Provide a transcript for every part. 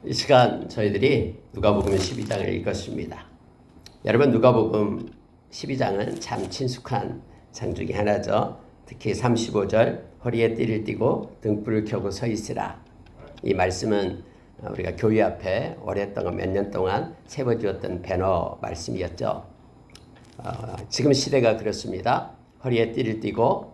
이 시간 저희들이 누가복음 12장을 읽었습니다. 여러분, 누가복음 12장은 참 친숙한 장 중에 하나죠. 특히 35절 허리에 띠를 띠고 등불을 켜고 서 있으라. 이 말씀은 우리가 교회 앞에 오랫동안 몇 년 동안 세워주었던 배너 말씀이었죠. 지금 시대가 그렇습니다. 허리에 띠를 띠고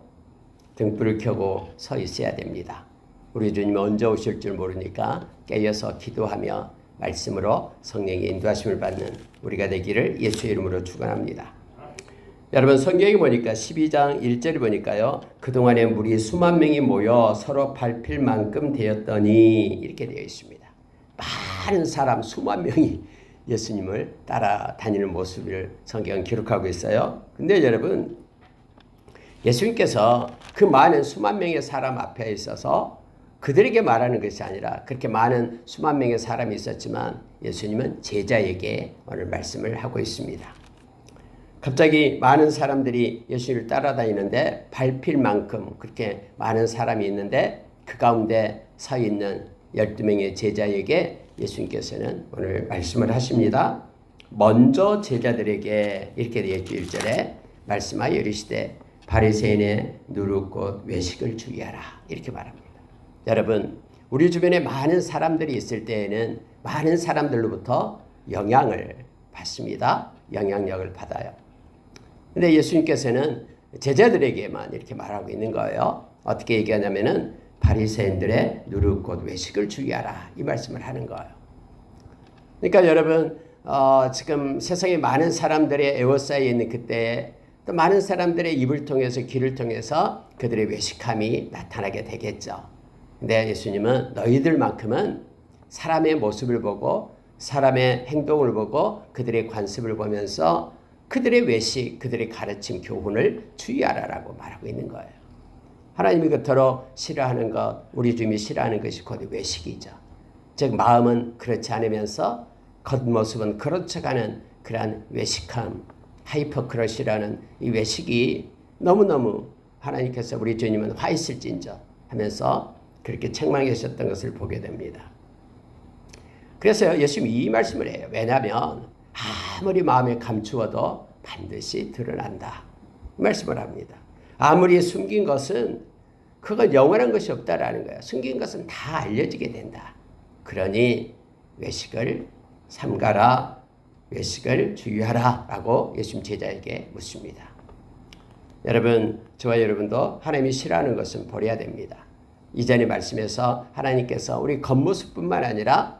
등불을 켜고 서 있어야 됩니다. 우리 주님은 언제 오실 줄 모르니까 깨어서 기도하며 말씀으로 성령의 인도하심을 받는 우리가 되기를 예수의 이름으로 축원합니다. 여러분, 성경에 보니까 12장 1절에 보니까요, 그동안에 무리 수만 명이 모여 서로 밟힐 만큼 되었더니 이렇게 되어 있습니다. 많은 사람 수만 명이 예수님을 따라다니는 모습을 성경은 기록하고 있어요. 근데 여러분, 예수님께서 그 많은 수만 명의 사람 앞에 있어서 그들에게 말하는 것이 아니라, 그렇게 많은 수만 명의 사람이 있었지만 예수님은 제자에게 오늘 말씀을 하고 있습니다. 갑자기 많은 사람들이 예수님을 따라다니는데 밟힐 만큼 그렇게 많은 사람이 있는데 그 가운데 서 있는 12명의 제자에게 예수님께서는 오늘 말씀을 하십니다. 먼저 제자들에게 이렇게 되어 있죠. 1절에 말씀하여 이르시되 바리새인의 누룩곧 외식을 주의하라, 이렇게 말합니다. 여러분, 우리 주변에 많은 사람들이 있을 때에는 많은 사람들로부터 영향을 받습니다. 영향력을 받아요. 근데 예수님께서는 제자들에게만 이렇게 말하고 있는 거예요. 어떻게 얘기하냐면은 바리새인들의 누룩 곧 외식을 주의하라, 이 말씀을 하는 거예요. 그러니까 여러분, 지금 세상에 많은 사람들의 에워싸여 있는 그때에 또 많은 사람들의 입을 통해서 귀를 통해서 그들의 외식함이 나타나게 되겠죠. 근데 예수님은 너희들만큼은 사람의 모습을 보고 사람의 행동을 보고 그들의 관습을 보면서 그들의 외식, 그들의 가르침, 교훈을 주의하라라고 말하고 있는 거예요. 하나님이 그토록 싫어하는 것, 우리 주님이 싫어하는 것이 곧 외식이죠. 즉 마음은 그렇지 않으면서 겉모습은 그런 척하는 그러한 외식함, 하이퍼크러시라는 이 외식이 너무너무 하나님께서 우리 주님은 화 있을진저 하면서 그렇게 책망하셨던 것을 보게 됩니다. 그래서 예수님이 이 말씀을 해요. 왜냐하면 아무리 마음에 감추어도 반드시 드러난다, 이 말씀을 합니다. 아무리 숨긴 것은 그건 영원한 것이 없다라는 거예요. 숨긴 것은 다 알려지게 된다. 그러니 외식을 삼가라, 외식을 주의하라 라고 예수님 제자에게 묻습니다. 여러분, 저와 여러분도 하나님이 싫어하는 것은 버려야 됩니다. 이전의 말씀에서 하나님께서 우리 겉모습뿐만 아니라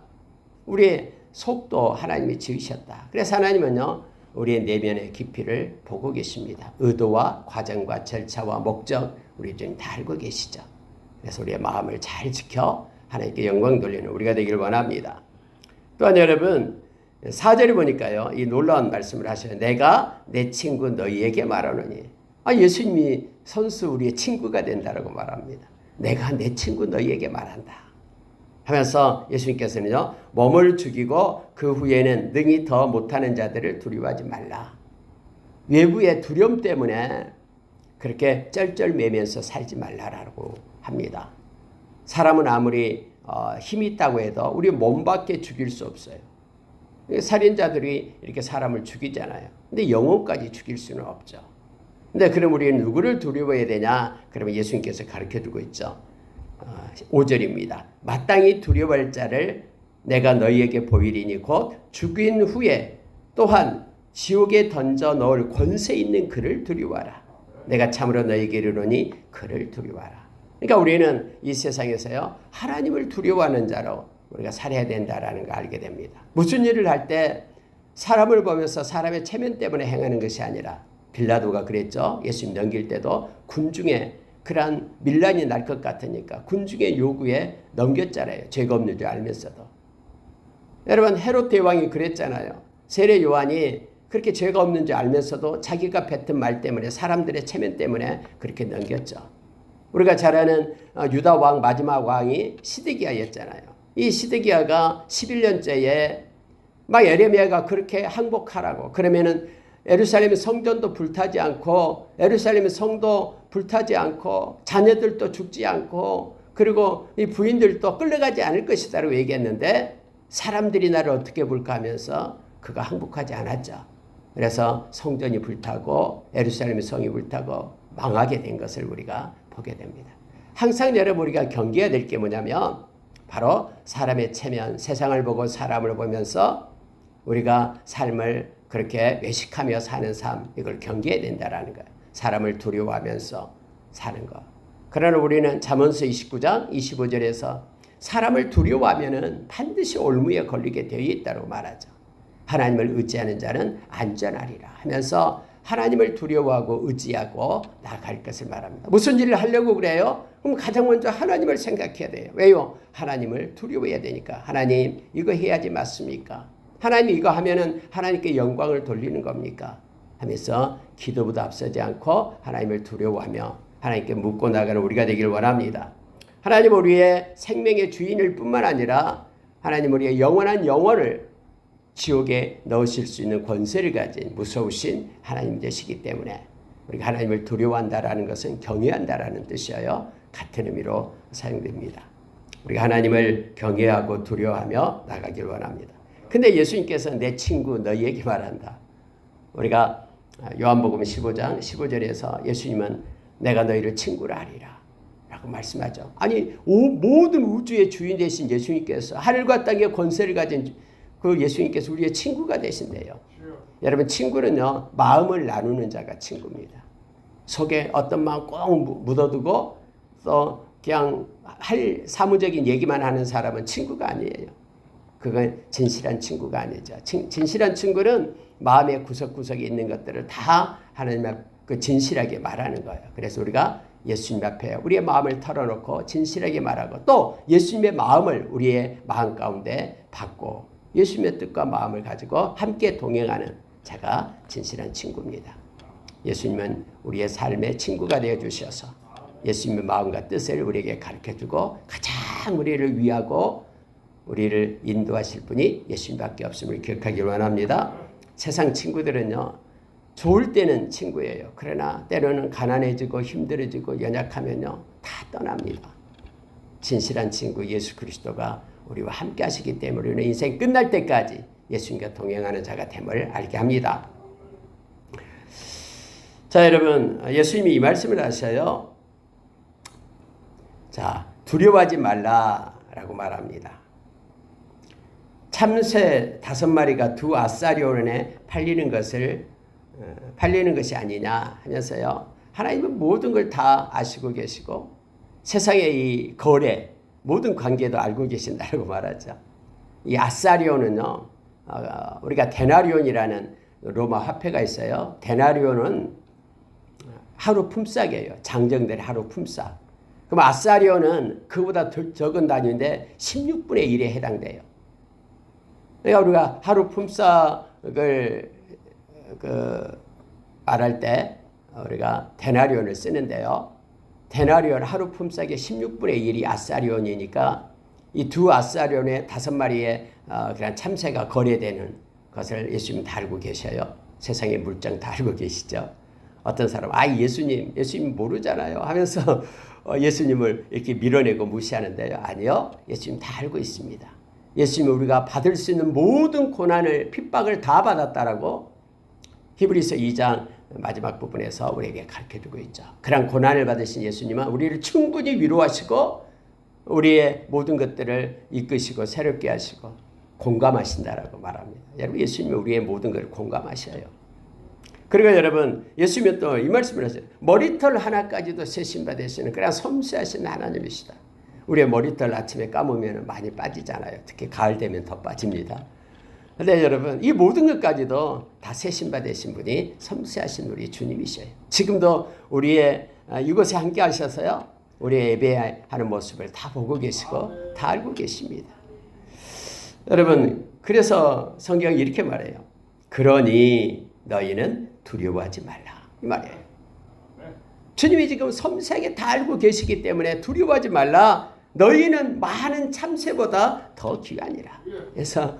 우리의 속도 하나님이 지으셨다. 그래서 하나님은요, 우리의 내면의 깊이를 보고 계십니다. 의도와 과정과 절차와 목적, 우리 좀 다 알고 계시죠. 그래서 우리의 마음을 잘 지켜 하나님께 영광 돌리는 우리가 되기를 원합니다. 또한 여러분, 4절에 보니까요, 이 놀라운 말씀을 하셔요. 내가 내 친구 너희에게 말하노니. 예수님이 선수 우리의 친구가 된다라고 말합니다. 내가 내 친구 너희에게 말한다 하면서 예수님께서는요, 몸을 죽이고 그 후에는 능히 더 못하는 자들을 두려워하지 말라. 외부의 두려움 때문에 그렇게 쩔쩔매면서 살지 말라라고 합니다. 사람은 아무리 힘이 있다고 해도 우리 몸밖에 죽일 수 없어요. 살인자들이 이렇게 사람을 죽이잖아요. 근데 영혼까지 죽일 수는 없죠. 근데 그럼 우리는 누구를 두려워해야 되냐? 그러면 예수님께서 가르쳐주고 있죠. 5절입니다. 마땅히 두려워할 자를 내가 너희에게 보이리니 곧 죽인 후에 또한 지옥에 던져 넣을 권세 있는 그를 두려워하라. 내가 참으로 너희에게 이르노니 그를 두려워하라. 그러니까 우리는 이 세상에서요, 하나님을 두려워하는 자로 우리가 살아야 된다라는 걸 알게 됩니다. 무슨 일을 할 때 사람을 보면서 사람의 체면 때문에 행하는 것이 아니라, 빌라도가 그랬죠. 예수님 넘길 때도 군중의 그러한 밀란이 날 것 같으니까 군중의 요구에 넘겼잖아요. 죄가 없는 줄 알면서도. 여러분, 헤롯 대왕이 그랬잖아요. 세례 요한이 그렇게 죄가 없는 줄 알면서도 자기가 뱉은 말 때문에, 사람들의 체면 때문에 그렇게 넘겼죠. 우리가 잘 아는 유다 왕, 마지막 왕이 시드기야였잖아요. 이 시드기야가 11년째에 막 예레미야가 그렇게 항복하라고, 그러면은 예루살렘의 성전도 불타지 않고, 예루살렘의 성도 불타지 않고, 자녀들도 죽지 않고, 그리고 이 부인들도 끌려가지 않을 것이다라고 얘기했는데, 사람들이 나를 어떻게 볼까 하면서 그가 항복하지 않았죠. 그래서 성전이 불타고 예루살렘의 성이 불타고 망하게 된 것을 우리가 보게 됩니다. 항상 여러분 우리가 경계해야 될 게 뭐냐면 바로 사람의 체면, 세상을 보고 사람을 보면서 우리가 삶을 그렇게 외식하며 사는 삶, 이걸 경계해야 된다라는 거예요. 사람을 두려워하면서 사는 것. 그러나 우리는 잠언서 29장 25절에서 사람을 두려워하면은 반드시 올무에 걸리게 되어 있다고 말하죠. 하나님을 의지하는 자는 안전하리라 하면서 하나님을 두려워하고 의지하고 나아갈 것을 말합니다. 무슨 일을 하려고 그래요? 그럼 가장 먼저 하나님을 생각해야 돼요. 왜요? 하나님을 두려워해야 되니까. 하나님 이거 해야지 맞습니까? 하나님 이거 하면은 하나님께 영광을 돌리는 겁니까? 하면서 기도보다 앞서지 않고 하나님을 두려워하며 하나님께 묻고 나가는 우리가 되길 원합니다. 하나님 우리의 생명의 주인일 뿐만 아니라 하나님 우리의 영원한 영혼을 지옥에 넣으실 수 있는 권세를 가진 무서우신 하나님 되시기 때문에 우리가 하나님을 두려워한다라는 것은 경외한다라는 뜻이에요. 같은 의미로 사용됩니다. 우리가 하나님을 경외하고 두려워하며 나가길 원합니다. 근데 예수님께서 내 친구 너희에게 말한다. 우리가 요한복음 15장 15절에서 예수님은 내가 너희를 친구라 하리라 라고 말씀하죠. 아니 모든 우주의 주인 되신 예수님께서 하늘과 땅의 권세를 가진 그 예수님께서 우리의 친구가 되신대요. 여러분 친구는요 마음을 나누는 자가 친구입니다. 속에 어떤 마음 꼭 묻어두고 또 그냥 할 사무적인 얘기만 하는 사람은 친구가 아니에요. 그건 진실한 친구가 아니죠. 진실한 친구는 마음의 구석구석에 있는 것들을 다 하나님 앞에 그 진실하게 말하는 거예요. 그래서 우리가 예수님 앞에 우리의 마음을 털어놓고 진실하게 말하고 또 예수님의 마음을 우리의 마음 가운데 받고 예수님의 뜻과 마음을 가지고 함께 동행하는 자가 진실한 친구입니다. 예수님은 우리의 삶의 친구가 되어주셔서 예수님의 마음과 뜻을 우리에게 가르쳐주고 가장 우리를 위하고 우리를 인도하실 분이 예수님밖에 없음을 기억하길 원합니다. 세상 친구들은요 좋을 때는 친구예요. 그러나 때로는 가난해지고 힘들어지고 연약하면요 다 떠납니다. 진실한 친구 예수 그리스도가 우리와 함께 하시기 때문에 우리는 인생 끝날 때까지 예수님과 동행하는 자가 됨을 알게 합니다. 자 여러분 예수님이 이 말씀을 하셔요. 자 두려워하지 말라라고 말합니다. 참새 5마리가 두 아사리온에 팔리는 것이 아니냐 하면서요. 하나님은 모든 걸 다 아시고 계시고 세상의 이 거래 모든 관계도 알고 계신다고 말하죠. 이 아사리온은요. 우리가 데나리온이라는 로마 화폐가 있어요. 데나리온은 하루 품삯이에요. 장정된 하루 품삯. 그럼 아사리온은 그보다 더 적은 단위인데 16분의 1에 해당돼요. 그러니까 우리가 하루 품삯을 말할 때 우리가 데나리온을 쓰는데요. 데나리온 하루 품삯의 16분의 1이 아사리온이니까 이 두 아사리온의 5마리의 그런 참새가 거래되는 것을 예수님 다 알고 계셔요. 세상의 물정 다 알고 계시죠. 어떤 사람 예수님 모르잖아요 하면서 예수님을 이렇게 밀어내고 무시하는데요. 아니요. 예수님 다 알고 있습니다. 예수님이 우리가 받을 수 있는 모든 고난을 핍박을 다 받았다라고 히브리서 2장 마지막 부분에서 우리에게 가르쳐주고 있죠. 그런 고난을 받으신 예수님은 우리를 충분히 위로하시고 우리의 모든 것들을 이끄시고 새롭게 하시고 공감하신다라고 말합니다. 여러분 예수님이 우리의 모든 걸 공감하셔요. 그리고 여러분 예수님은 또 이 말씀을 하세요. 머리털 하나까지도 세심받으시는 그런 섬세하신 하나님이시다. 우리의 머리털 아침에 감으면 많이 빠지잖아요. 특히 가을 되면 더 빠집니다. 그런데 여러분 이 모든 것까지도 다 세심받으신 분이 섬세하신 우리 주님이셔요. 지금도 우리의 이곳에 함께 하셔서요. 우리의 예배하는 모습을 다 보고 계시고 다 알고 계십니다. 여러분 그래서 성경이 이렇게 말해요. 그러니 너희는 두려워하지 말라. 이 말이에요. 주님이 지금 섬세하게 다 알고 계시기 때문에 두려워하지 말라. 너희는 많은 참새보다 더 귀하니라. 그래서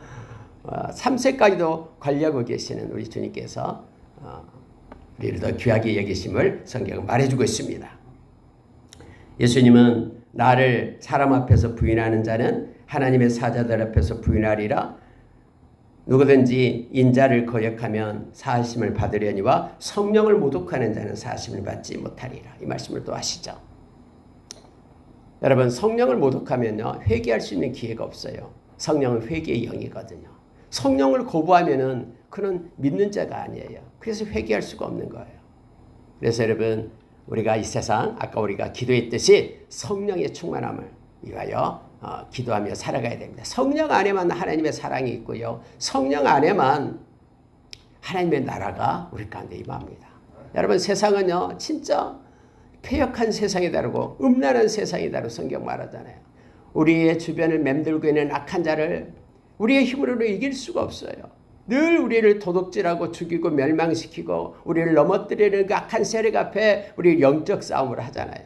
참새까지도 관리하고 계시는 우리 주님께서 우리를 더 귀하게 여기심을 성경은 말해주고 있습니다. 예수님은 나를 사람 앞에서 부인하는 자는 하나님의 사자들 앞에서 부인하리라. 누구든지 인자를 거역하면 사하심을 받으려니와 성령을 모독하는 자는 사하심을 받지 못하리라. 이 말씀을 또 하시죠. 여러분, 성령을 모독하면요, 회개할 수 있는 기회가 없어요. 성령은 회개의 영이거든요. 성령을 거부하면은 그는 믿는 자가 아니에요. 그래서 회개할 수가 없는 거예요. 그래서 여러분, 우리가 이 세상, 아까 우리가 기도했듯이 성령의 충만함을 위하여 기도하며 살아가야 됩니다. 성령 안에만 하나님의 사랑이 있고요. 성령 안에만 하나님의 나라가 우리 가운데 임합니다. 여러분, 세상은요, 진짜 폐역한 세상이다라고, 음란한 세상이다라고 성경 말하잖아요. 우리의 주변을 맴돌고 있는 악한 자를 우리의 힘으로 이길 수가 없어요. 늘 우리를 도둑질하고 죽이고 멸망시키고 우리를 넘어뜨리는 그 악한 세력 앞에 우리 영적 싸움을 하잖아요.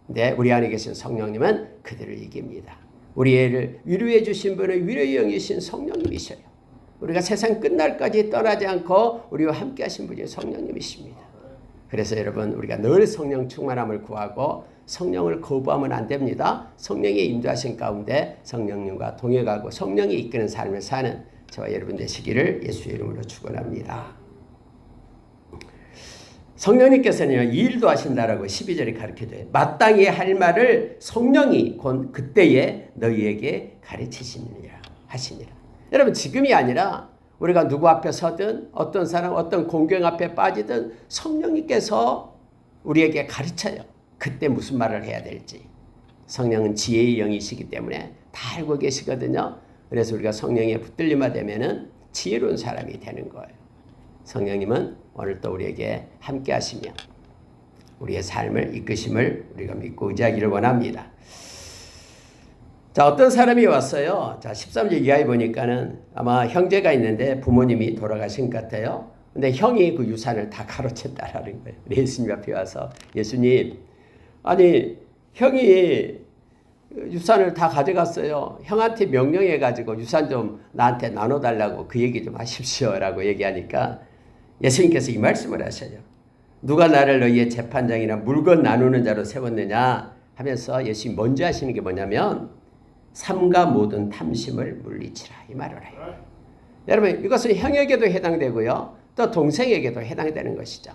근데 우리 안에 계신 성령님은 그들을 이깁니다. 우리를 위로해 주신 분은 위로의 영이신 성령님이셔요. 우리가 세상 끝날까지 떠나지 않고 우리와 함께 하신 분이 성령님이십니다. 그래서 여러분, 우리가 늘 성령 충만함을 구하고 성령을 거부하면 안 됩니다. 성령의 인도하신 가운데 성령님과 동행하고 성령이 이끄는 삶을 사는 저와 여러분 되시기를 예수의 이름으로 축원합니다. 성령님께서는 이 일도 하신다라고 12절에 가르쳐줘요. 마땅히 할 말을 성령이 곧 그때에 너희에게 가르치시느니라 하시니라. 여러분, 지금이 아니라 우리가 누구 앞에 서든 어떤 사람 어떤 공경 앞에 빠지든 성령님께서 우리에게 가르쳐요. 그때 무슨 말을 해야 될지. 성령은 지혜의 영이시기 때문에 다 알고 계시거든요. 그래서 우리가 성령에 붙들림만 되면은 지혜로운 사람이 되는 거예요. 성령님은 오늘 또 우리에게 함께 하시며 우리의 삶을 이끄심을 우리가 믿고 의지하기를 원합니다. 자, 어떤 사람이 왔어요. 자, 13절 이하에 보니까는 아마 형제가 있는데 부모님이 돌아가신 것 같아요. 근데 형이 그 유산을 다 가로챘다라는 거예요. 예수님 앞에 와서, 예수님, 아니 형이 유산을 다 가져갔어요. 형한테 명령해가지고 유산 좀 나한테 나눠달라고 그 얘기 좀 하십시오라고 얘기하니까 예수님께서 이 말씀을 하셔요. 누가 나를 너희의 재판장이나 물건 나누는 자로 세웠느냐 하면서 예수님이 먼저 하시는 게 뭐냐면 삼가 모든 탐심을 물리치라, 이 말을 해요. 여러분, 이것은 형에게도 해당되고요, 또 동생에게도 해당되는 것이죠.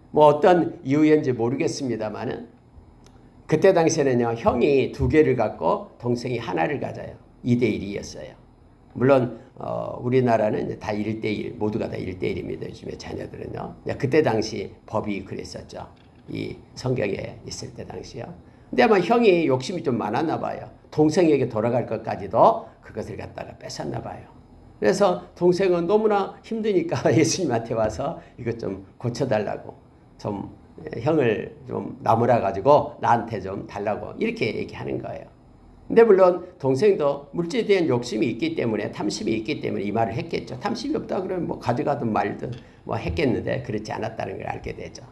뭐 어떤 이유인지 모르겠습니다만은 그때 당시에는요, 형이 2개를 갖고 동생이 하나를 가져요. 2대1이었어요. 물론 우리나라는 이제 다 1대1, 모두가 다 1대1입니다. 요즘에 자녀들은요. 그때 당시 법이 그랬었죠. 이 성경에 있을 때 당시요. 근데 아마 형이 욕심이 좀 많았나 봐요. 동생에게 돌아갈 것까지도 그것을 갖다가 뺏었나 봐요. 그래서 동생은 너무나 힘드니까 예수님한테 와서 이것 좀 고쳐달라고, 좀 형을 좀 나무라 가지고 나한테 좀 달라고 이렇게 얘기하는 거예요. 근데 물론 동생도 물질에 대한 욕심이 있기 때문에, 탐심이 있기 때문에 이 말을 했겠죠. 탐심이 없다 그러면 뭐 가져가든 말든 뭐 했겠는데 그렇지 않았다는 걸 알게 되죠.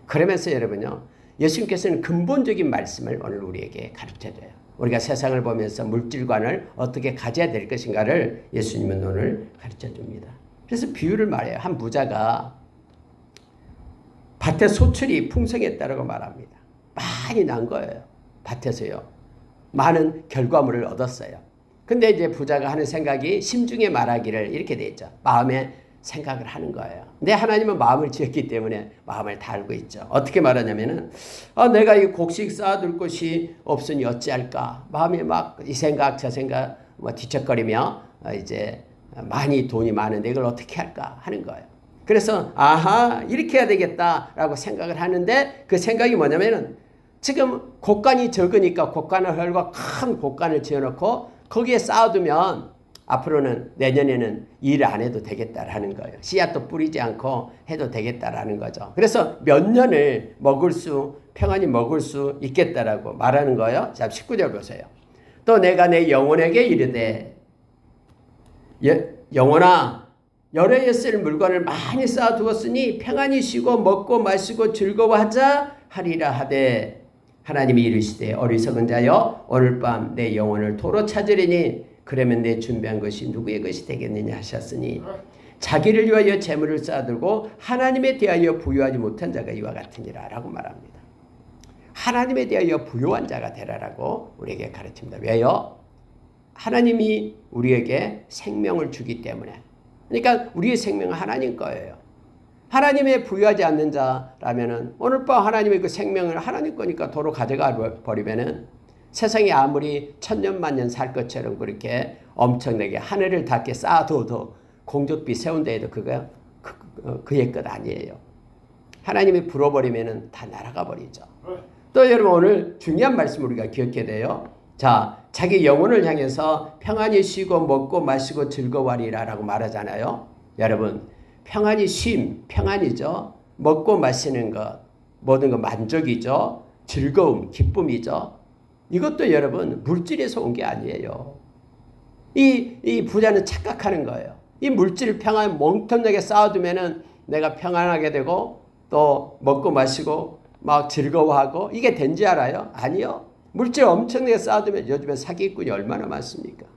그러면서 여러분요, 예수님께서는 근본적인 말씀을 오늘 우리에게 가르쳐줘요. 우리가 세상을 보면서 물질관을 어떻게 가져야 될 것인가를 예수님은 오늘 가르쳐줍니다. 그래서 비유를 말해요. 한 부자가 밭에 소출이 풍성했다고 말합니다. 많이 난 거예요. 밭에서요. 많은 결과물을 얻었어요. 근데 이제 부자가 하는 생각이 심중에 말하기를 이렇게 돼 있죠. 마음에 생각을 하는 거예요. 근데 하나님은 마음을 지었기 때문에 마음을 다 알고 있죠. 어떻게 말하냐면은 내가 이 곡식 쌓아둘 곳이 없으니 어찌할까. 마음에 막 이 생각 저 생각 뭐 뒤척거리며 이제 많이 돈이 많은데 이걸 어떻게 할까 하는 거예요. 그래서 아하 이렇게 해야 되겠다라고 생각을 하는데 그 생각이 뭐냐면은 지금 곡간이 적으니까 곡간을 헐고 큰 곡간을 지어놓고 거기에 쌓아두면 앞으로는 내년에는 일 안 해도 되겠다라는 거예요. 씨앗도 뿌리지 않고 해도 되겠다라는 거죠. 그래서 몇 년을 평안히 먹을 수 있겠다라고 말하는 거예요. 자, 19절 보세요. 또 내가 내 영혼에게 이르되 영혼아 여러 해 쓸 물건을 많이 쌓아두었으니 평안히 쉬고 먹고 마시고 즐거워하자 하리라 하되 하나님이 이르시되 어리석은 자여 오늘 밤 내 영혼을 도로 찾으리니 그러면 내 준비한 것이 누구의 것이 되겠느냐 하셨으니 자기를 위하여 재물을 쌓아두고 하나님에 대하여 부유하지 못한 자가 이와 같으니라 라고 말합니다. 하나님에 대하여 부유한 자가 되라라고 우리에게 가르칩니다. 왜요? 하나님이 우리에게 생명을 주기 때문에. 그러니까 우리의 생명은 하나님 거예요. 하나님의 부유하지 않는 자라면은 오늘 밤 하나님의 그 생명을 하나님 거니까 도로 가져가 버리면은 세상이 아무리 천년만년 살 것처럼 그렇게 엄청나게 하늘을 닿게 쌓아둬도 공족비 세운 데에도 그거 그의 것 아니에요. 하나님이 불어버리면은 다 날아가 버리죠. 또 여러분 오늘 중요한 말씀 우리가 기억해야 돼요. 자, 자기 영혼을 향해서 평안히 쉬고 먹고 마시고 즐거워하리라 라고 말하잖아요. 여러분 평안히 쉼, 평안이죠. 먹고 마시는 것, 모든 것 만족이죠. 즐거움, 기쁨이죠. 이것도 여러분 물질에서 온 게 아니에요. 이 부자는 착각하는 거예요. 이 물질 평안 멍텅하게 쌓아두면은 내가 평안하게 되고 또 먹고 마시고 막 즐거워하고 이게 된지 알아요? 아니요. 물질 엄청나게 쌓아두면 요즘에 사기꾼이 얼마나 많습니까?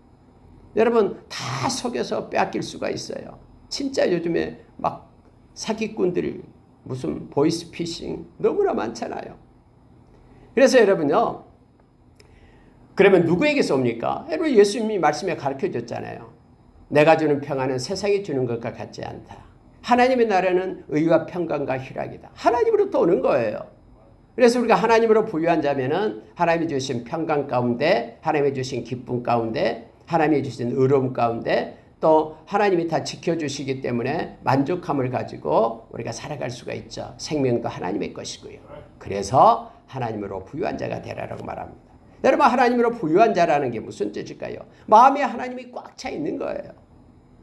여러분 다 속여서 빼앗길 수가 있어요. 진짜 요즘에 막 사기꾼들이 무슨 보이스피싱 너무나 많잖아요. 그래서 여러분요. 그러면 누구에게서 옵니까? 여러분 예수님이 말씀에 가르쳐줬잖아요. 내가 주는 평안은 세상이 주는 것과 같지 않다. 하나님의 나라는 의와 평강과 희락이다. 하나님으로부터 오는 거예요. 그래서 우리가 하나님으로 부유한 자면은 하나님이 주신 평강 가운데, 하나님이 주신 기쁨 가운데, 하나님이 주신 의로움 가운데 또 하나님이 다 지켜주시기 때문에 만족함을 가지고 우리가 살아갈 수가 있죠. 생명도 하나님의 것이고요. 그래서 하나님으로 부유한 자가 되라라고 말합니다. 여러분 하나님으로 부유한 자라는 게 무슨 뜻일까요? 마음에 하나님이 꽉 차 있는 거예요.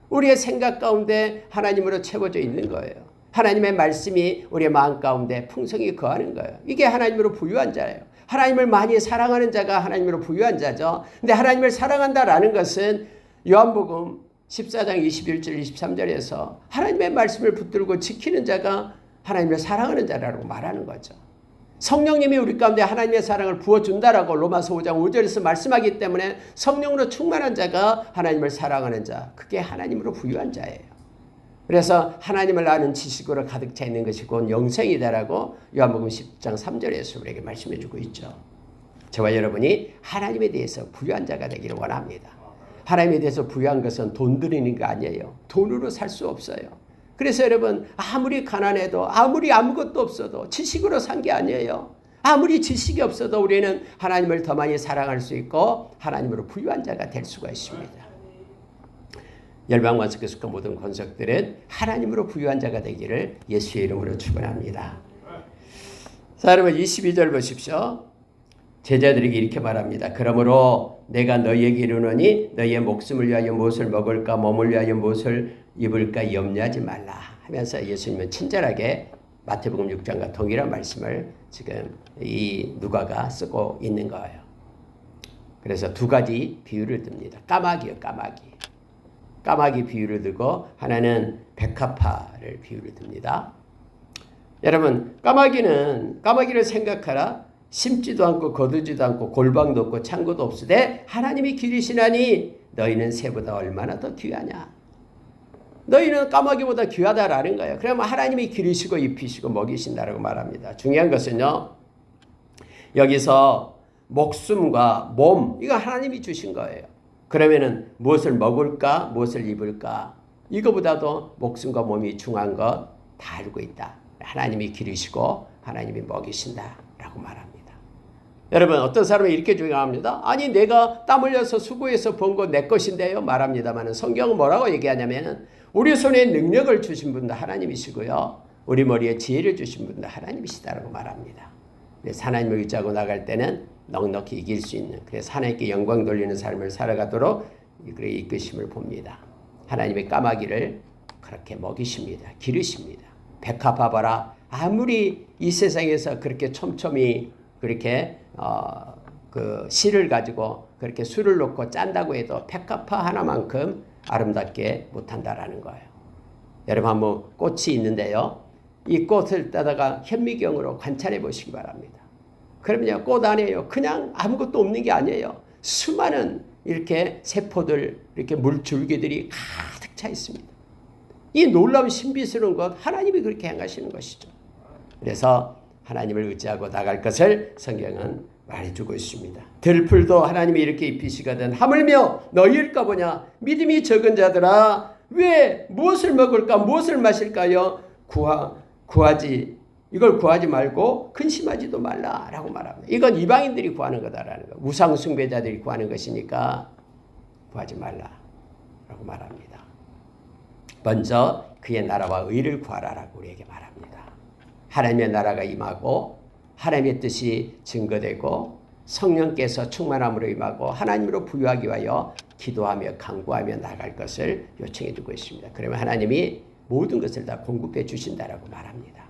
우리의 생각 가운데 하나님으로 채워져 있는 거예요. 하나님의 말씀이 우리의 마음 가운데 풍성히 거하는 거예요. 이게 하나님으로 부유한 자예요. 하나님을 많이 사랑하는 자가 하나님으로 부유한 자죠. 근데 하나님을 사랑한다라는 것은 요한복음 14장 21절 23절에서 하나님의 말씀을 붙들고 지키는 자가 하나님을 사랑하는 자라고 말하는 거죠. 성령님이 우리 가운데 하나님의 사랑을 부어준다라고 로마서 5장 5절에서 말씀하기 때문에 성령으로 충만한 자가 하나님을 사랑하는 자, 그게 하나님으로 부유한 자예요. 그래서 하나님을 아는 지식으로 가득 차 있는 것이 곧 영생이다라고 요한복음 10장 3절에서 우리에게 말씀해 주고 있죠. 저와 여러분이 하나님에 대해서 부유한 자가 되기를 원합니다. 하나님에 대해서 부유한 것은 돈 들이는 게 아니에요. 돈으로 살 수 없어요. 그래서 여러분 아무리 가난해도 아무리 아무것도 없어도 지식으로 산 게 아니에요. 아무리 지식이 없어도 우리는 하나님을 더 많이 사랑할 수 있고 하나님으로 부유한 자가 될 수가 있습니다. 열방관석 교숙과 모든 권석들은 하나님으로 부유한 자가 되기를 예수의 이름으로 축원합니다. 자, 여러분 22절 보십시오. 제자들에게 이렇게 말합니다. 그러므로 내가 너희에게 이르노니 너희의 목숨을 위하여 무엇을 먹을까 몸을 위하여 무엇을 입을까 염려하지 말라 하면서 예수님은 친절하게 마태복음 6장과 동일한 말씀을 지금 이 누가가 쓰고 있는 거예요. 그래서 두 가지 비유를 듭니다. 까마귀요, 까마귀. 까마귀 비유를 들고 하나는 백합화를 비유를 듭니다. 여러분 까마귀를 생각하라. 심지도 않고 거두지도 않고 골방도 없고 창고도 없으되 하나님이 기르시나니 너희는 새보다 얼마나 더 귀하냐. 너희는 까마귀보다 귀하다라는 거예요. 그러면 하나님이 기르시고 입히시고 먹이신다라고 말합니다. 중요한 것은요. 여기서 목숨과 몸 이거 하나님이 주신 거예요. 그러면은 무엇을 먹을까 무엇을 입을까 이거보다도 목숨과 몸이 중요한 것 다 알고 있다. 하나님이 기르시고 하나님이 먹이신다라고 말합니다. 여러분 어떤 사람이 이렇게 주장합니다. 아니 내가 땀 흘려서 수고해서 번 거 내 것인데요 말합니다만 성경은 뭐라고 얘기하냐면 우리 손에 능력을 주신 분도 하나님이시고요. 우리 머리에 지혜를 주신 분도 하나님이시다라고 말합니다. 그래서 하나님을 의지하고 나갈 때는 넉넉히 이길 수 있는 그래서 하나님께 영광 돌리는 삶을 살아가도록 이끄심을 봅니다. 하나님의 까마귀를 그렇게 먹이십니다. 기르십니다. 백합 봐봐라. 아무리 이 세상에서 그렇게 촘촘히 그렇게 그 실을 가지고 그렇게 술을 놓고 짠다고 해도 백합화 하나만큼 아름답게 못한다라는 거예요. 여러분 한번 꽃이 있는데요. 이 꽃을 따다가 현미경으로 관찰해 보시기 바랍니다. 그러면요 꽃 안에요 그냥 아무것도 없는 게 아니에요. 수많은 이렇게 세포들 이렇게 물줄기들이 가득 차 있습니다. 이 놀라운 신비스러운 것 하나님이 그렇게 행하시는 것이죠. 그래서 하나님을 의지하고 나갈 것을 성경은 말해주고 있습니다. 들풀도 하나님이 이렇게 입히시거든 하물며 너희일까 보냐. 믿음이 적은 자들아 왜 무엇을 먹을까 무엇을 마실까요? 이걸 구하지 말고 근심하지도 말라라고 말합니다. 이건 이방인들이 구하는 거다라는 거. 우상 숭배자들이 구하는 것이니까 구하지 말라라고 말합니다. 먼저 그의 나라와 의를 구하라라고 우리에게 말합니다. 하나님의 나라가 임하고 하나님의 뜻이 증거되고 성령께서 충만함으로 임하고 하나님으로 부유하기 위하여 기도하며 간구하며 나갈 것을 요청해 주고 있습니다. 그러면 하나님이 모든 것을 다 공급해 주신다라고 말합니다.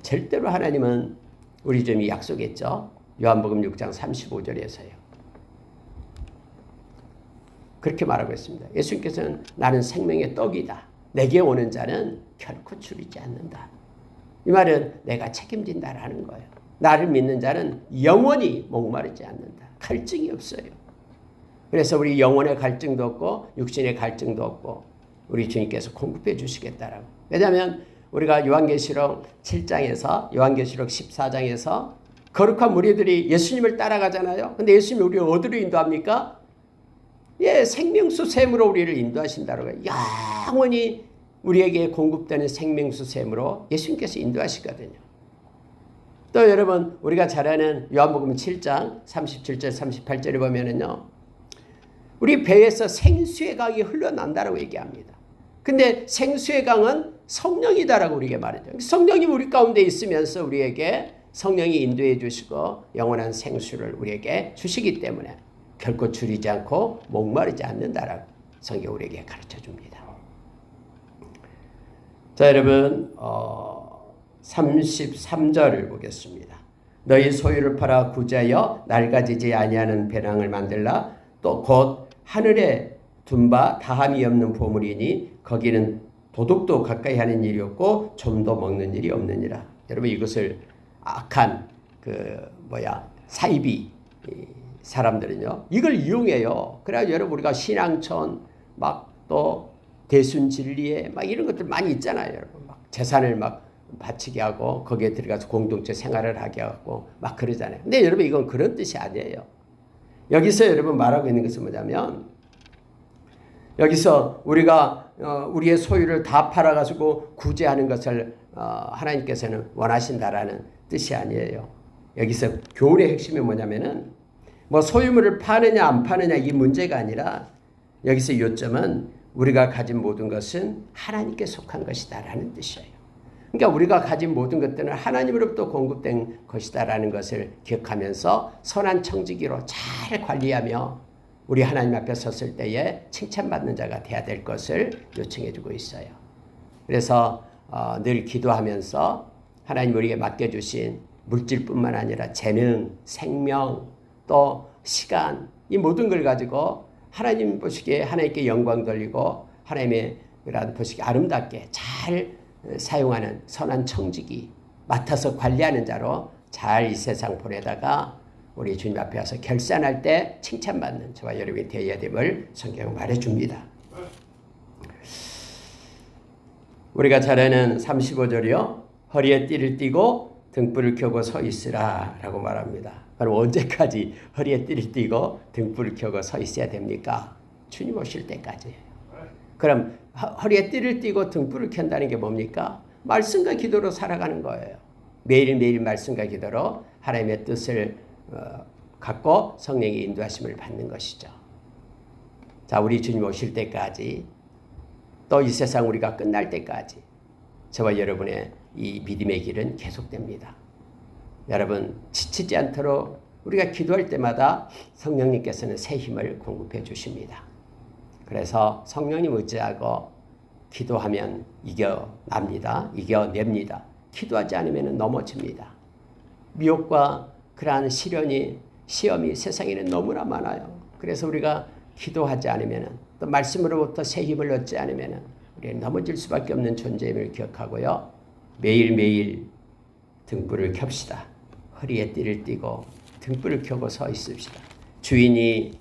절대로 하나님은 우리 좀 약속했죠. 요한복음 6장 35절에서요. 그렇게 말하고 있습니다. 예수님께서는 나는 생명의 떡이다. 내게 오는 자는 결코 줄이지 않는다. 이 말은 내가 책임진다라는 거예요. 나를 믿는 자는 영원히 목마르지 않는다. 갈증이 없어요. 그래서 우리 영혼의 갈증도 없고 육신의 갈증도 없고 우리 주님께서 공급해 주시겠다라고. 왜냐하면 우리가 요한계시록 7장에서 요한계시록 14장에서 거룩한 무리들이 예수님을 따라가잖아요. 근데 예수님이 우리를 어디로 인도합니까? 생명수 샘으로 우리를 인도하신다라고. 영원히 우리에게 공급되는 생명수 샘으로 예수님께서 인도하시거든요. 또 여러분 우리가 잘 아는 요한복음 7장 37절 38절에 보면은요. 우리 배에서 생수의 강이 흘러난다라고 얘기합니다. 근데 생수의 강은 성령이다라고 우리에게 말하죠. 성령이 우리 가운데 있으면서 우리에게 성령이 인도해 주시고 영원한 생수를 우리에게 주시기 때문에 결코 줄이지 않고 목마르지 않는다라고 성경 우리에게 가르쳐 줍니다. 자 여러분 33절을 보겠습니다. 너희 소유를 팔아 구제하여 낡아지지 아니하는 배낭을 만들라. 또 곧 하늘에 둔 바 다함이 없는 보물이니 거기는 도둑도 가까이 하는 일이 없고 좀도 먹는 일이 없느니라. 여러분 이것을 악한 사이비 사람들은요 이걸 이용해요. 그래야 여러분 우리가 신앙촌 막 또 대순진리에 막 이런 것들 많이 있잖아요. 여러분 막 재산을 막 바치게 하고 거기에 들어가서 공동체 생활을 하게 하고 막 그러잖아요. 근데 여러분 이건 그런 뜻이 아니에요. 여기서 여러분 말하고 있는 것은 뭐냐면 여기서 우리가 우리의 소유를 다 팔아가지고 구제하는 것을 하나님께서는 원하신다라는 뜻이 아니에요. 여기서 교훈의 핵심이 뭐냐면은 뭐 소유물을 파느냐 안 파느냐 이 문제가 아니라 여기서 요점은 우리가 가진 모든 것은 하나님께 속한 것이다라는 뜻이에요. 그러니까 우리가 가진 모든 것들은 하나님으로부터 공급된 것이다라는 것을 기억하면서 선한 청지기로 잘 관리하며 우리 하나님 앞에 섰을 때에 칭찬받는 자가 돼야 될 것을 요청해 주고 있어요. 그래서 늘 기도하면서 하나님 우리에게 맡겨주신 물질뿐만 아니라 재능, 생명, 또 시간 이 모든 걸 가지고 하나님 보시기에 하나님께 영광 돌리고 하나님의 보시기에 아름답게 잘 사용하는 선한 청지기 맡아서 관리하는 자로 잘 이 세상 보내다가 우리 주님 앞에 와서 결산할 때 칭찬받는 저와 여러분이 되어야 됨을 성경은 말해줍니다. 우리가 잘 아는 35절이요. 허리에 띠를 띠고 등불을 켜고 서 있으라 라고 말합니다. 그럼 언제까지 허리에 띠를 띠고 등불을 켜고 서 있어야 됩니까? 주님 오실 때까지예요. 그럼 허리에 띠를 띠고 등불을 켠다는 게 뭡니까? 말씀과 기도로 살아가는 거예요. 매일매일 말씀과 기도로 하나님의 뜻을 갖고 성령의 인도하심을 받는 것이죠. 자, 우리 주님 오실 때까지 또 이 세상 우리가 끝날 때까지 저와 여러분의 이 믿음의 길은 계속됩니다. 여러분 지치지 않도록 우리가 기도할 때마다 성령님께서는 새 힘을 공급해 주십니다. 그래서 성령님 의지하고 기도하면 이겨납니다. 이겨냅니다. 기도하지 않으면 넘어집니다. 미혹과 그러한 시험이 세상에는 너무나 많아요. 그래서 우리가 기도하지 않으면 또 말씀으로부터 새 힘을 얻지 않으면 우리는 넘어질 수밖에 없는 존재임을 기억하고요. 매일매일 등불을 켭시다. 허리에 띠를 띠고 등불을 켜고 서 있읍시다. 주인이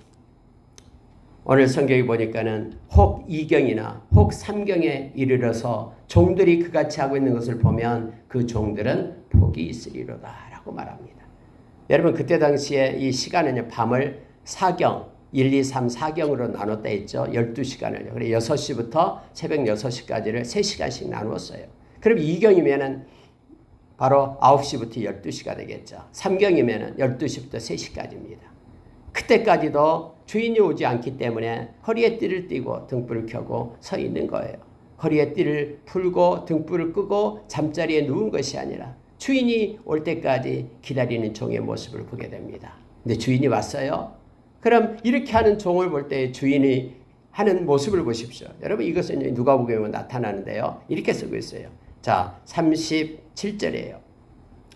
오늘 성경에 보니까는 혹 2경이나 혹 3경에 이르러서 종들이 그같이 하고 있는 것을 보면 그 종들은 복이 있으리로다 라고 말합니다. 여러분 그때 당시에 이 시간은요, 밤을 4경, 1, 2, 3, 4경으로 나눴다 했죠. 12시간을요. 그래 6시부터 새벽 6시까지를 3시간씩 나누었어요. 그럼 2경이면은 바로 9시부터 12시가 되겠죠. 3경이면은 12시부터 3시까지입니다. 그때까지도 주인이 오지 않기 때문에 허리에 띠를 띠고 등불을 켜고 서 있는 거예요. 허리에 띠를 풀고 등불을 끄고 잠자리에 누운 것이 아니라 주인이 올 때까지 기다리는 종의 모습을 보게 됩니다. 근데 주인이 왔어요. 그럼 이렇게 하는 종을 볼 때 주인이 하는 모습을 보십시오. 여러분 이것은 누가복음에 보면 나타나는데요. 이렇게 쓰고 있어요. 자, 37절이에요.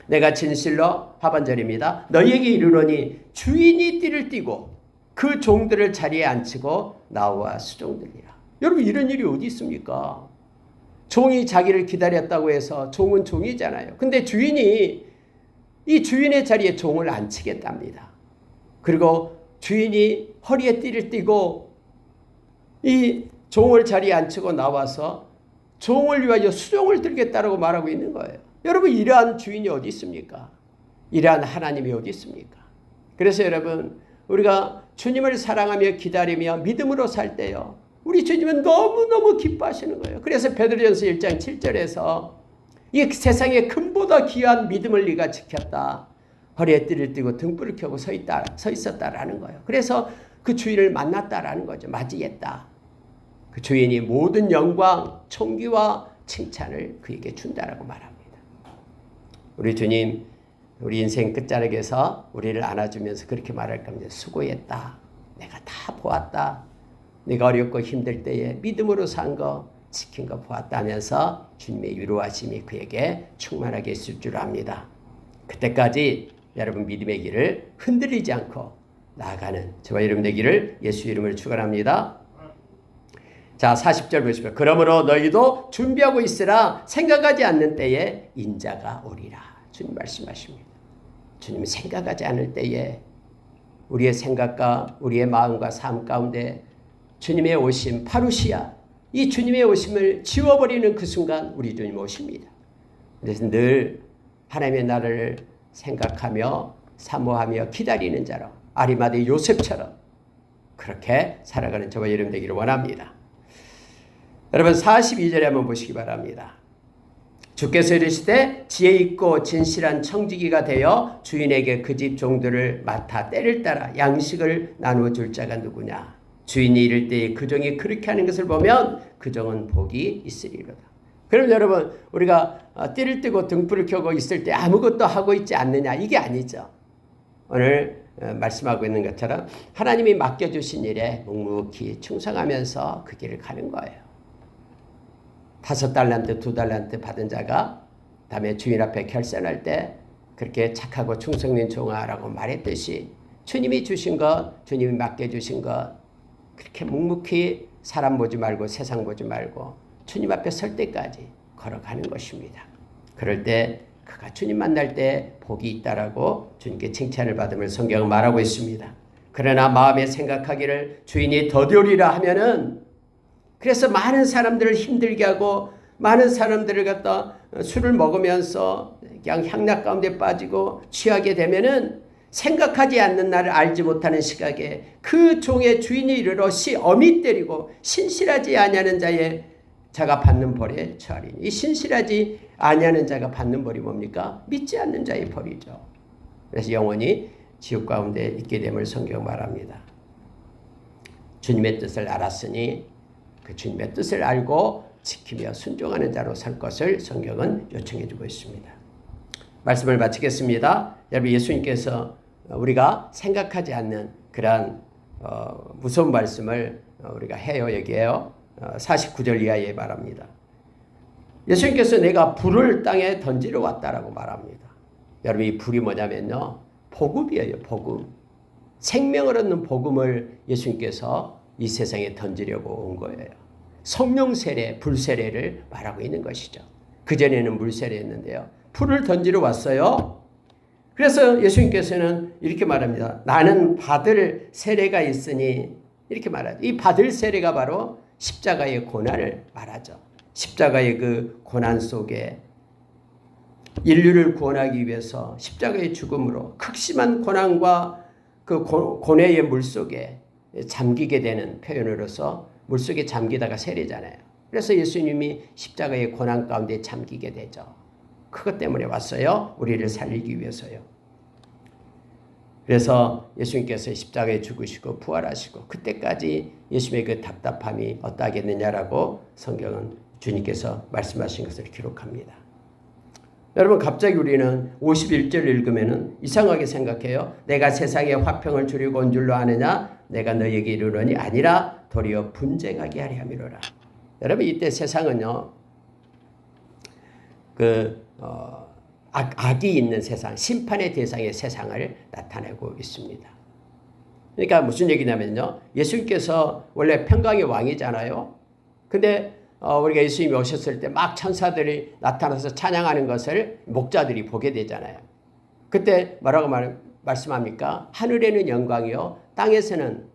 내가 진실로 하반절입니다. 너희에게 이르노니 주인이 띠를 띠고 그 종들을 자리에 앉히고 나와 수종들이라. 여러분 이런 일이 어디 있습니까? 종이 자기를 기다렸다고 해서 종은 종이잖아요. 근데 주인이 이 주인의 자리에 종을 앉히겠답니다. 그리고 주인이 허리에 띠를 띠고 이 종을 자리에 앉히고 나와서 종을 위하여 수종을 들겠다라고 말하고 있는 거예요. 여러분 이러한 주인이 어디 있습니까? 이러한 하나님이 어디 있습니까? 그래서 여러분 우리가 주님을 사랑하며 기다리며 믿음으로 살 때요, 우리 주님은 너무너무 기뻐하시는 거예요. 그래서 베드로전서 1장 7절에서 이 세상에 금보다 귀한 믿음을 네가 지켰다. 허리에 띠를 띠고 등불을 켜고 서 있었다라는 거예요. 그래서 그 주인을 만났다라는 거죠. 맞이했다. 그 주인이 모든 영광, 존귀와 칭찬을 그에게 준다라고 말합니다. 우리 주님, 우리 인생 끝자락에서 우리를 안아주면서 그렇게 말할 겁니다. 수고했다. 내가 다 보았다. 네가 어렵고 힘들 때에 믿음으로 산 거, 지킨 거 보았다 하면서 주님의 위로하심이 그에게 충만하게 있을 줄 압니다. 그때까지 여러분 믿음의 길을 흔들리지 않고 나아가는 저와 여러분 되기를 예수 이름으로 축원합니다. 자, 40절 보십시오. 그러므로 너희도 준비하고 있으라. 생각하지 않는 때에 인자가 오리라. 주님 말씀하십니다. 주님이 생각하지 않을 때에 우리의 생각과 우리의 마음과 삶 가운데 주님의 오심, 파루시아, 이 주님의 오심을 지워버리는 그 순간 우리 주님 오십니다. 그래서 늘 하나님의 나라를 생각하며 사모하며 기다리는 자로 아리마대 요셉처럼 그렇게 살아가는 저와 여러분 되기를 원합니다. 여러분 42절에 한번 보시기 바랍니다. 주께서 이르시되 지혜 있고 진실한 청지기가 되어 주인에게 그 집 종들을 맡아 때를 따라 양식을 나누어 줄 자가 누구냐. 주인이 이를 때에 그 종이 그렇게 하는 것을 보면 그 종은 복이 있으리로다. 그럼 여러분 우리가 띠를 띠고 등불을 켜고 있을 때 아무것도 하고 있지 않느냐, 이게 아니죠. 오늘 말씀하고 있는 것처럼 하나님이 맡겨주신 일에 묵묵히 충성하면서 그 길을 가는 거예요. 5달란트, 2달란트 받은 자가 다음에 주인 앞에 결산할 때 그렇게 착하고 충성된 종아라고 말했듯이 주님이 주신 것, 주님이 맡겨주신 것 그렇게 묵묵히 사람 보지 말고 세상 보지 말고 주님 앞에 설 때까지 걸어가는 것입니다. 그럴 때 그가 주님 만날 때 복이 있다라고 주님께 칭찬을 받음을 성경은 말하고 있습니다. 그러나 마음에 생각하기를 주인이 더디오리라 하면은, 그래서 많은 사람들을 힘들게 하고 많은 사람들을 갖다 술을 먹으면서 그냥 향락 가운데 빠지고 취하게 되면은 생각하지 않는 나를 알지 못하는 시각에 그 종의 주인이 이르러 어미 때리고 신실하지 아니하는 자가 받는 벌에 처하리니. 이 신실하지 아니하는 자가 받는 벌이 뭡니까? 믿지 않는 자의 벌이죠. 그래서 영원히 지옥 가운데 있게 됨을 성경 말합니다. 주님의 뜻을 알았으니 그 주님의 뜻을 알고 지키며 순종하는 자로 살 것을 성경은 요청해 주고 있습니다. 말씀을 마치겠습니다. 여러분 예수님께서 우리가 생각하지 않는 그러한 무서운 말씀을 우리가 해요. 여기에요. 49절 이하에 말합니다. 예수님께서 내가 불을 땅에 던지러 왔다라고 말합니다. 여러분 이 불이 뭐냐면요, 복음이에요. 복음. 생명을 얻는 복음을 예수님께서 이 세상에 던지려고 온 거예요. 성령 세례, 불 세례를 말하고 있는 것이죠. 그전에는 물 세례였는데요. 불을 던지러 왔어요. 그래서 예수님께서는 이렇게 말합니다. 나는 받을 세례가 있으니, 이렇게 말하죠. 이 받을 세례가 바로 십자가의 고난을 말하죠. 십자가의 그 고난 속에 인류를 구원하기 위해서 십자가의 죽음으로 극심한 고난과 그 고뇌의 물속에 잠기게 되는 표현으로서 물속에 잠기다가 세례잖아요. 그래서 예수님이 십자가의 고난 가운데 잠기게 되죠. 그것 때문에 왔어요. 우리를 살리기 위해서요. 그래서 예수님께서 십자가에 죽으시고 부활하시고 그때까지 예수님의 그 답답함이 어떠하겠느냐라고 성경은 주님께서 말씀하신 것을 기록합니다. 여러분, 갑자기 우리는 51절 읽으면은 이상하게 생각해요. 내가 세상에 화평을 주려고 온 줄로 아느냐? 내가 너에게 이르노니 아니라 도리어 분쟁하게 하려 함이로라. 여러분, 이때 세상은요, 악이 있는 세상, 심판의 대상의 세상을 나타내고 있습니다. 그러니까 무슨 얘기냐면요, 예수님께서 원래 평강의 왕이잖아요. 근데 우리가 예수님이 오셨을 때 막 천사들이 나타나서 찬양하는 것을 목자들이 보게 되잖아요. 그때 뭐라고 말씀합니까? 하늘에는 영광이요, 땅에서는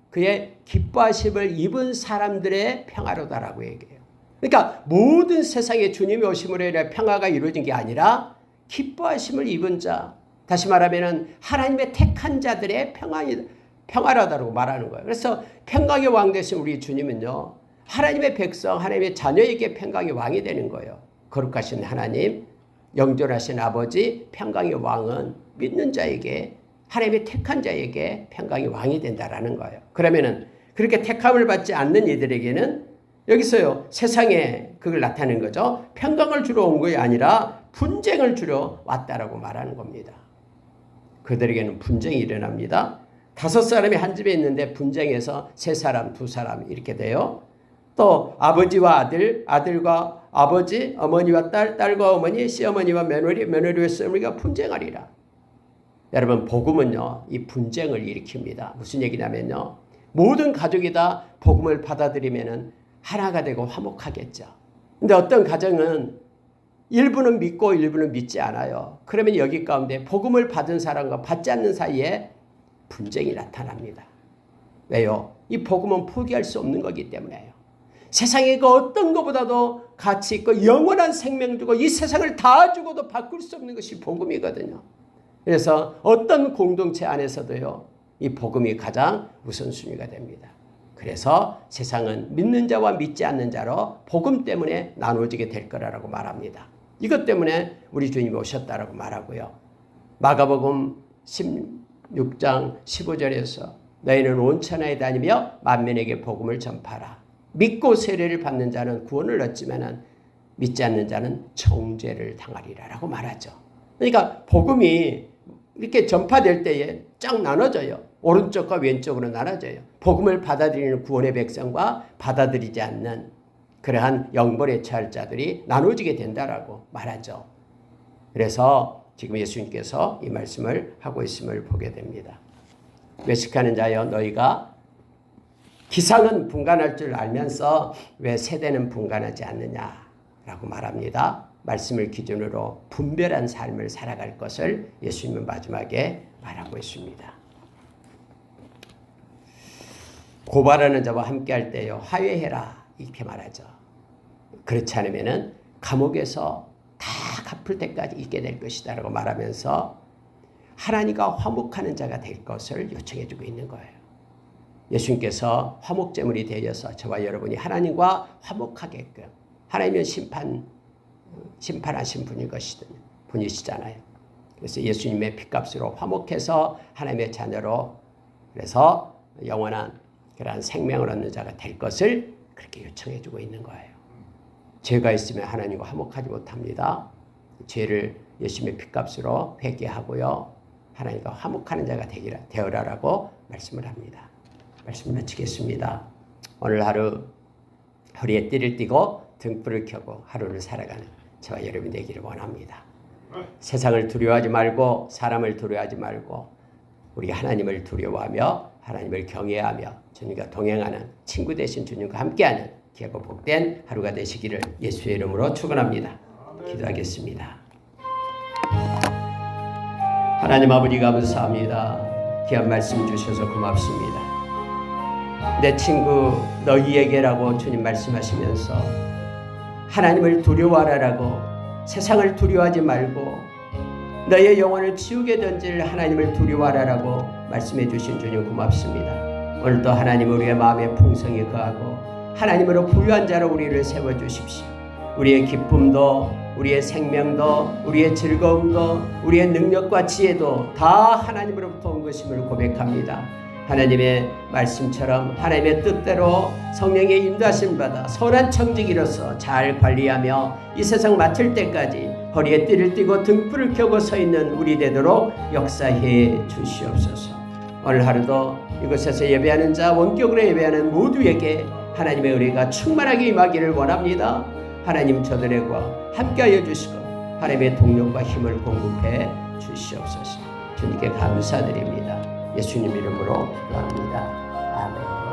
그의 기뻐하심을 입은 사람들의 평화로다라고 얘기해요. 그러니까 모든 세상에 주님이 오심으로 인해 평화가 이루어진 게 아니라 기뻐하심을 입은 자, 다시 말하면 하나님의 택한 자들의 평화로다라고 말하는 거예요. 그래서 평강의 왕 되신 우리 주님은요, 하나님의 백성, 하나님의 자녀에게 평강의 왕이 되는 거예요. 거룩하신 하나님, 영존하신 아버지, 평강의 왕은 믿는 자에게, 하나님의 택한 자에게 평강의 왕이 된다라는 거예요. 그러면은 그렇게 택함을 받지 않는 이들에게는 여기서요, 세상에 그걸 나타내는 거죠. 평강을 주러 온 것이 아니라 분쟁을 주러 왔다라고 말하는 겁니다. 그들에게는 분쟁이 일어납니다. 5사람이 한 집에 있는데 분쟁에서 3사람, 2사람 이렇게 돼요. 또 아버지와 아들, 아들과 아버지, 어머니와 딸, 딸과 어머니, 시어머니와 며느리, 며느리와 시어머니가 분쟁하리라. 여러분, 복음은요, 이 분쟁을 일으킵니다. 무슨 얘기냐면요, 모든 가족이 다 복음을 받아들이면은 하나가 되고 화목하겠죠. 근데 어떤 가정은 일부는 믿고 일부는 믿지 않아요. 그러면 여기 가운데 복음을 받은 사람과 받지 않는 사이에 분쟁이 나타납니다. 왜요? 이 복음은 포기할 수 없는 거기 때문에요. 세상에 그 어떤 것보다도 가치 있고 영원한 생명 주고 이 세상을 다 주고도 바꿀 수 없는 것이 복음이거든요. 그래서 어떤 공동체 안에서도요, 이 복음이 가장 우선순위가 됩니다. 그래서 세상은 믿는 자와 믿지 않는 자로 복음 때문에 나누어지게 될 거라고 말합니다. 이것 때문에 우리 주님이 오셨다라고 말하고요. 마가복음 16장 15절에서 너희는 온 천하에 다니며 만민에게 복음을 전파하라. 믿고 세례를 받는 자는 구원을 얻지만 믿지 않는 자는 정죄를 당하리라라고 말하죠. 그러니까 복음이 이렇게 전파될 때에 쫙 나눠져요. 오른쪽과 왼쪽으로 나눠져요. 복음을 받아들이는 구원의 백성과 받아들이지 않는 그러한 영벌에 처할 자들이 나눠지게 된다라고 말하죠. 그래서 지금 예수님께서 이 말씀을 하고 있음을 보게 됩니다. 외식하는 자여, 너희가 기상은 분간할 줄 알면서 왜 세대는 분간하지 않느냐라고 말합니다. 말씀을 기준으로 분별한 삶을 살아갈 것을 예수님은 마지막에 말하고 있습니다. 고발하는 자와 함께할 때요, 화해해라 이렇게 말하죠. 그렇지 않으면 감옥에서 다 갚을 때까지 있게 될 것이다 라고 말하면서 하나님과 화목하는 자가 될 것을 요청해 주고 있는 거예요. 예수님께서 화목제물이 되어서 저와 여러분이 하나님과 화목하게끔, 하나님은 심판하신 분이시잖아요. 그래서 예수님의 피값으로 화목해서 하나님의 자녀로, 그래서 영원한 그러한 생명을 얻는 자가 될 것을 그렇게 요청해 주고 있는 거예요. 죄가 있으면 하나님과 화목하지 못합니다. 죄를 예수님의 피값으로 회개하고요, 하나님과 화목하는 자가 되어라라고 말씀을 합니다. 말씀 마치겠습니다. 오늘 하루 허리에 띠를 띠고 등불을 켜고 하루를 살아가는 저와 여러분이 되기를 원합니다. 세상을 두려워하지 말고 사람을 두려워하지 말고 우리 하나님을 두려워하며 하나님을 경외하며 주님과 동행하는 친구 되신 주님과 함께하는 귀하고 복된 하루가 되시기를 예수의 이름으로 축원합니다. 기도하겠습니다. 하나님 아버지 감사합니다. 귀한 말씀 주셔서 고맙습니다. 내 친구 너희에게라고 주님 말씀하시면서 하나님을 두려워하라고 세상을 두려워하지 말고 너의 영혼을 지옥에 던질 하나님을 두려워하라고 말씀해 주신 주님 고맙습니다. 오늘도 하나님 우리의 마음에 풍성히 거하고 하나님으로 부유한 자로 우리를 세워주십시오. 우리의 기쁨도 우리의 생명도 우리의 즐거움도 우리의 능력과 지혜도 다 하나님으로부터 온 것임을 고백합니다. 하나님의 말씀처럼 하나님의 뜻대로 성령의 인도하심 받아 선한 청지기로서 잘 관리하며 이 세상 맡을 때까지 허리에 띠를 띠고 등불을 켜고 서 있는 우리 되도록 역사해 주시옵소서. 오늘 하루도 이곳에서 예배하는 자 원격으로 예배하는 모두에게 하나님의 은혜가 충만하게 임하기를 원합니다. 하나님 저들과 함께하여 주시고 하나님의 동력과 힘을 공급해 주시옵소서. 주님께 감사드립니다. 예수님 이름으로 기도합니다. 아멘.